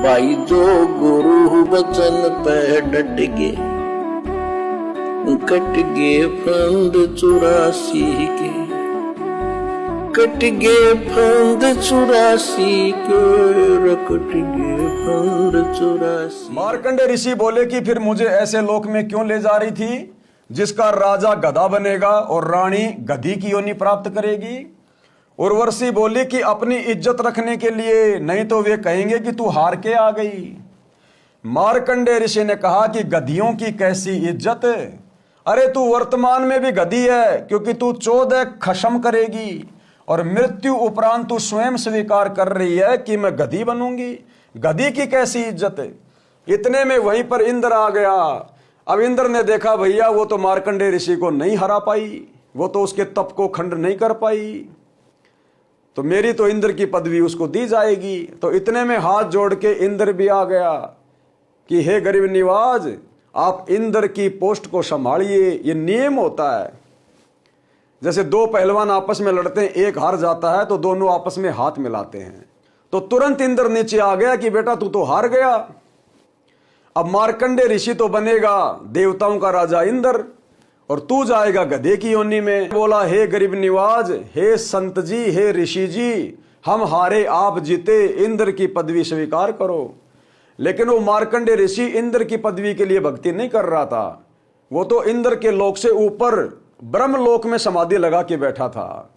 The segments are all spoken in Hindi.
भाई जो गुरु वचन पे डट गए, कट गए फंद 84 के, कट गए फंद 84 के, कट गए फंद 84। मार्कंडे ऋषि बोले कि फिर मुझे ऐसे लोक में क्यों ले जा रही थी जिसका राजा गधा बनेगा और रानी गधी की योनि प्राप्त करेगी। उर्वशी बोली कि अपनी इज्जत रखने के लिए, नहीं तो वे कहेंगे कि तू हार के आ गई। मार्कंडे ऋषि ने कहा कि गधियों की कैसी इज्जत, अरे तू वर्तमान में भी गधी है, क्योंकि तू 14 खशम करेगी और मृत्यु उपरांत तू स्वयं स्वीकार कर रही है कि मैं गधी बनूंगी। गधी की कैसी इज्जत है। इतने में वहीं पर इंद्र आ गया। अब इंद्र ने देखा भैया वो तो मार्कंडे ऋषि को नहीं हरा पाई, वो तो उसके तप को खंड नहीं कर पाई, तो मेरी तो इंद्र की पदवी उसको दी जाएगी। तो इतने में हाथ जोड़ के इंद्र भी आ गया कि हे गरीब निवाज, आप इंद्र की पोस्ट को संभालिए। ये नियम होता है, जैसे दो पहलवान आपस में लड़ते हैं, एक हार जाता है तो दोनों आपस में हाथ मिलाते हैं। तो तुरंत इंद्र नीचे आ गया कि बेटा तू तो हार गया, अब मार्कंडे ऋषि तो बनेगा देवताओं का राजा इंद्र और तू जाएगा गधे की योनि में। बोला हे गरीब निवाज, हे संत जी, हे ऋषि जी, हम हारे आप जीते, इंद्र की पदवी स्वीकार करो। लेकिन वो मार्कंडे ऋषि इंद्र की पदवी के लिए भक्ति नहीं कर रहा था, वो तो इंद्र के लोक से ऊपर ब्रह्म लोक में समाधि लगा के बैठा था।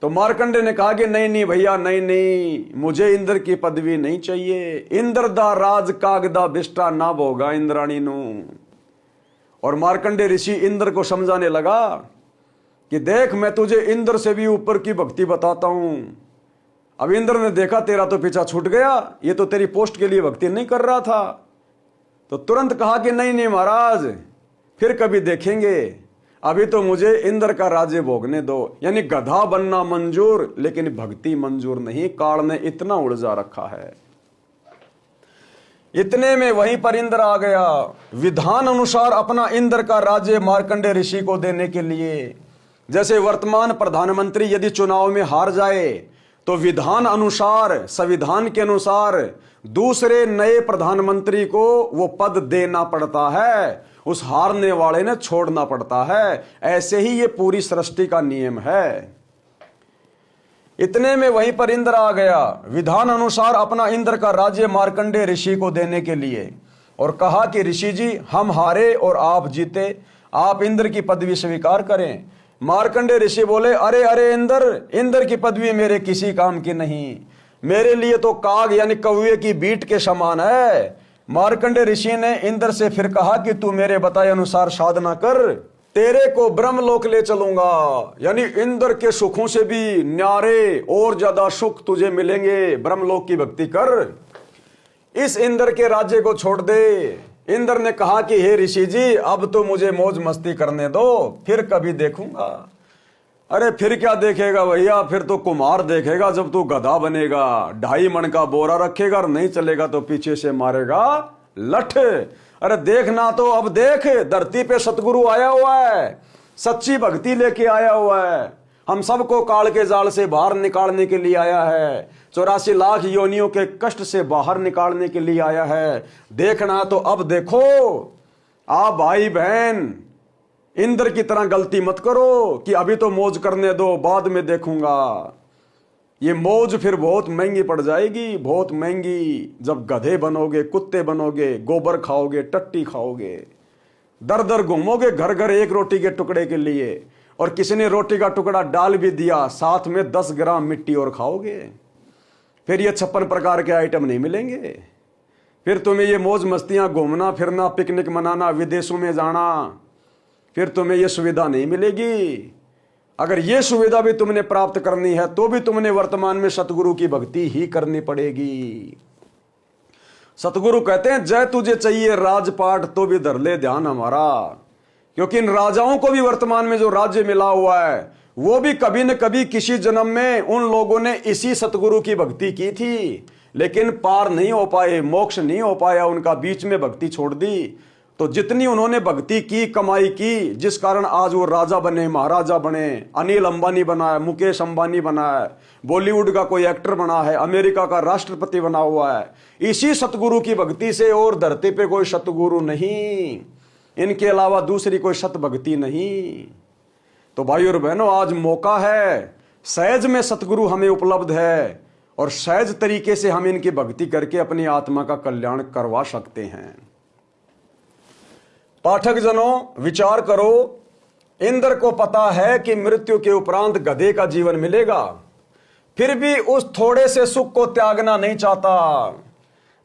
तो मार्कंडे ने कहा कि नहीं नहीं भैया, नहीं नहीं, मुझे इंद्र की पदवी नहीं चाहिए। इंद्र दा राज कागदा बिष्टा ना भोगा इंद्राणी नू। और मार्कंडे ऋषि इंद्र को समझाने लगा कि देख मैं तुझे इंद्र से भी ऊपर की भक्ति बताता हूं। अब इंद्र ने देखा तेरा तो पीछा छूट गया, ये तो तेरी पोस्ट के लिए भक्ति नहीं कर रहा था। तो तुरंत कहा कि नहीं नहीं महाराज, फिर कभी देखेंगे, अभी तो मुझे इंद्र का राज्य भोगने दो। यानी गधा बनना मंजूर, लेकिन भक्ति मंजूर नहीं। काल ने इतना उलझा रखा है। इतने में वहीं पर इंद्र आ गया, विधान अनुसार अपना इंद्र का राज्य मार्कंडे ऋषि को देने के लिए। जैसे वर्तमान प्रधानमंत्री यदि चुनाव में हार जाए तो विधान अनुसार, संविधान के अनुसार दूसरे नए प्रधानमंत्री को वो पद देना पड़ता है, उस हारने वाले ने छोड़ना पड़ता है। ऐसे ही ये पूरी सृष्टि का नियम है। इतने में वहीं पर इंद्र आ गया, विधान अनुसार अपना इंद्र का राज्य मार्कंडे ऋषि को देने के लिए, और कहा कि ऋषि जी हम हारे और आप जीते, आप इंद्र की पदवी स्वीकार करें। मार्कंडे ऋषि बोले अरे अरे इंद्र की पदवी मेरे किसी काम की नहीं, मेरे लिए तो काग यानी कौवे की बीट के समान है। मार्कंडे ऋषि ने इंद्र से फिर कहा कि तू मेरे बताए अनुसार साधना कर, तेरे को ब्रह्मलोक ले चलूंगा। यानी इंद्र के सुखों से भी न्यारे और ज्यादा सुख तुझे मिलेंगे, ब्रह्मलोक की भक्ति कर, इस इंद्र के राज्य को छोड़ दे। इंद्र ने कहा कि हे ऋषि जी अब तो मुझे मौज मस्ती करने दो, फिर कभी देखूंगा। अरे फिर क्या देखेगा भैया, फिर तो कुम्हार देखेगा जब तू गधा बनेगा, 2.5 मन का बोरा रखेगा और नहीं चलेगा तो पीछे से मारेगा लठ। अरे देखना तो अब देख, धरती पे सतगुरु आया हुआ है, सच्ची भक्ति लेके आया हुआ है, हम सबको काल के जाल से बाहर निकालने के लिए आया है, 84 लाख योनियों के कष्ट से बाहर निकालने के लिए आया है। देखना तो अब देखो। आप भाई बहन इंद्र की तरह गलती मत करो कि अभी तो मौज करने दो, बाद में देखूंगा। ये मौज फिर बहुत महंगी पड़ जाएगी, बहुत महंगी। जब गधे बनोगे, कुत्ते बनोगे, गोबर खाओगे, टट्टी खाओगे, दर दर घूमोगे घर घर एक रोटी के टुकड़े के लिए, और किसी ने रोटी का टुकड़ा डाल भी दिया, साथ में 10 ग्राम मिट्टी और खाओगे, फिर ये 56 प्रकार के आइटम नहीं मिलेंगे। फिर तुम्हें ये मौज मस्तियां, घूमना फिरना, पिकनिक मनाना, विदेशों में जाना, फिर तुम्हें ये सुविधा नहीं मिलेगी। अगर ये सुविधा भी तुमने प्राप्त करनी है तो भी तुमने वर्तमान में सतगुरु की भक्ति ही करनी पड़ेगी। सतगुरु कहते हैं जय तुझे चाहिए राजपाट तो भी धर ले ध्यान हमारा, क्योंकि इन राजाओं को भी वर्तमान में जो राज्य मिला हुआ है वो भी कभी न कभी किसी जन्म में उन लोगों ने इसी सतगुरु की भक्ति की थी, लेकिन पार नहीं हो पाए, मोक्ष नहीं हो पाया उनका, बीच में भक्ति छोड़ दी। तो जितनी उन्होंने भक्ति की, कमाई की, जिस कारण आज वो राजा बने, महाराजा बने, अनिल अंबानी बना है, मुकेश अंबानी बना है, बॉलीवुड का कोई एक्टर बना है, अमेरिका का राष्ट्रपति बना हुआ है, इसी सतगुरु की भक्ति से। और धरती पे कोई सतगुरु नहीं, इनके अलावा दूसरी कोई सत भक्ति नहीं। तो भाई और बहनों, आज मौका है, सहज में सतगुरु हमें उपलब्ध है और सहज तरीके से हम इनकी भक्ति करके अपनी आत्मा का कल्याण करवा सकते हैं। पाठक जनों, विचार करो, इंद्र को पता है कि मृत्यु के उपरांत गधे का जीवन मिलेगा, फिर भी उस थोड़े से सुख को त्यागना नहीं चाहता।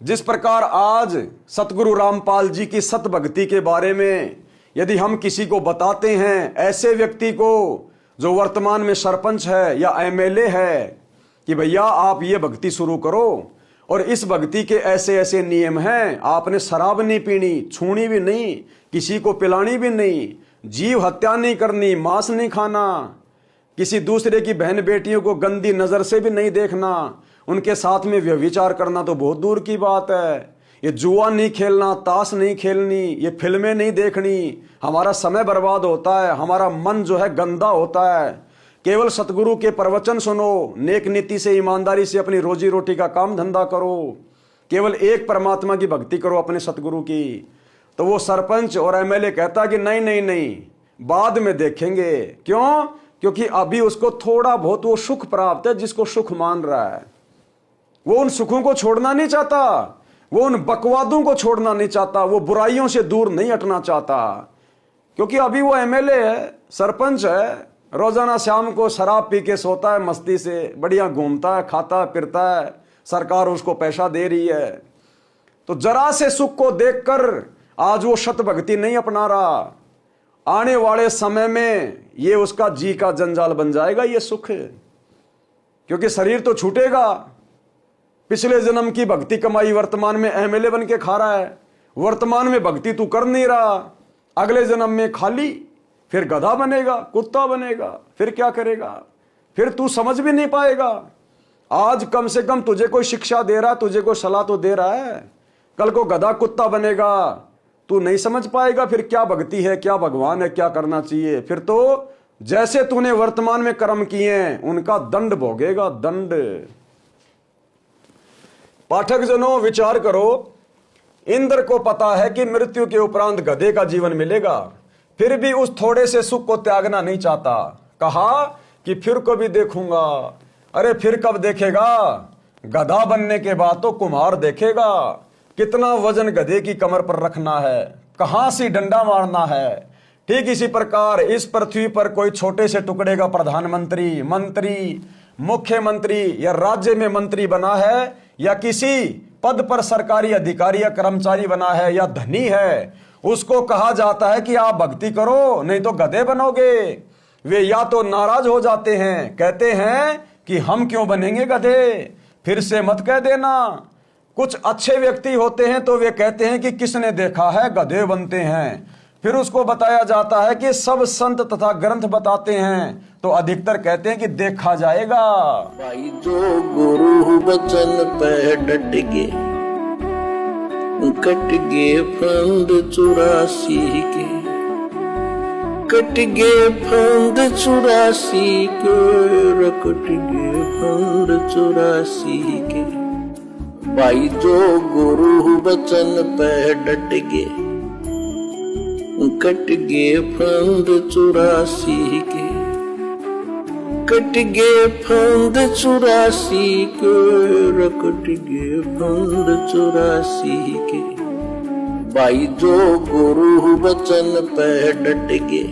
जिस प्रकार आज सतगुरु रामपाल जी की सत भक्ति के बारे में यदि हम किसी को बताते हैं, ऐसे व्यक्ति को जो वर्तमान में सरपंच है या एमएलए है, कि भैया आप ये भक्ति शुरू करो और इस भक्ति के ऐसे ऐसे नियम हैं, आपने शराब नहीं पीनी, छूनी भी नहीं, किसी को पिलानी भी नहीं, जीव हत्या नहीं करनी, मांस नहीं खाना, किसी दूसरे की बहन बेटियों को गंदी नजर से भी नहीं देखना, उनके साथ में व्यभिचार करना तो बहुत दूर की बात है, ये जुआ नहीं खेलना, ताश नहीं खेलनी, ये फिल्में नहीं देखनी, हमारा समय बर्बाद होता है, हमारा मन जो है गंदा होता है। केवल सतगुरु के प्रवचन सुनो, नेक नीति से, ईमानदारी से अपनी रोजी रोटी का काम धंधा करो, केवल एक परमात्मा की भक्ति करो अपने सतगुरु की। तो वो सरपंच और एमएलए कहता कि नहीं नहीं नहीं, बाद में देखेंगे। क्यों? क्योंकि अभी उसको थोड़ा बहुत वो सुख प्राप्त है, जिसको सुख मान रहा है। वो उन सुखों को छोड़ना नहीं चाहता, वो उन बकवादों को छोड़ना नहीं चाहता, वो बुराइयों से दूर नहीं हटना चाहता। क्योंकि अभी वो एमएलए है, सरपंच है, रोजाना शाम को शराब पी के सोता है, मस्ती से बढ़िया घूमता है, खाता है, फिरता है, सरकार उसको पैसा दे रही है। तो जरा से सुख को देखकर आज वो सत भक्ति नहीं अपना रहा। आने वाले समय में ये उसका जी का जंजाल बन जाएगा ये सुख, क्योंकि शरीर तो छूटेगा। पिछले जन्म की भक्ति कमाई वर्तमान में एमएलए बन के खा रहा है, वर्तमान में भक्ति तू कर नहीं रहा, अगले जन्म में खाली, फिर गधा बनेगा, कुत्ता बनेगा, फिर क्या करेगा, फिर तू समझ भी नहीं पाएगा। आज कम से कम तुझे कोई शिक्षा दे रहा है, तुझे कोई सलाह तो दे रहा है, कल को गधा कुत्ता बनेगा, तू नहीं समझ पाएगा फिर क्या भक्ति है, क्या भगवान है, क्या करना चाहिए। फिर तो जैसे तूने वर्तमान में कर्म किए हैं उनका दंड भोगेगा, दंड। पाठक जनों, विचार करो, इंद्र को पता है कि मृत्यु के उपरांत गधे का जीवन मिलेगा, फिर भी उस थोड़े से सुख को त्यागना नहीं चाहता। कहा कि फिर कभी देखूंगा। अरे फिर कब देखेगा? गधा बनने के बाद तो कुम्हार देखेगा कितना वजन गधे की कमर पर रखना है, कहां से डंडा मारना है। ठीक इसी प्रकार इस पृथ्वी पर कोई छोटे से टुकड़े का प्रधानमंत्री, मंत्री, मुख्यमंत्री या राज्य में मंत्री बना है, या किसी पद पर सरकारी अधिकारी या कर्मचारी बना है, या धनी है, उसको कहा जाता है कि आप भक्ति करो नहीं तो गधे बनोगे। वे या तो नाराज हो जाते हैं, कहते हैं कि हम क्यों बनेंगे गधे, फिर से मत कह देना। कुछ अच्छे व्यक्ति होते हैं तो वे कहते हैं कि किसने देखा है गधे बनते हैं। फिर उसको बताया जाता है कि सब संत तथा ग्रंथ बताते हैं, तो अधिकतर कहते हैं कि देखा जाएगा। भाई जो गुरु बचन पे डट गे, कट गे फंद 84 के, कट गे फंद 84 के, कट गे फंद 84 के। भाई जो गुरु बचन पे डट गे, कट गे फंद 84 के, कट गे फंद 84 के, कट गे फंद 84 के। भाई जो गुरु बचन पे डट गे,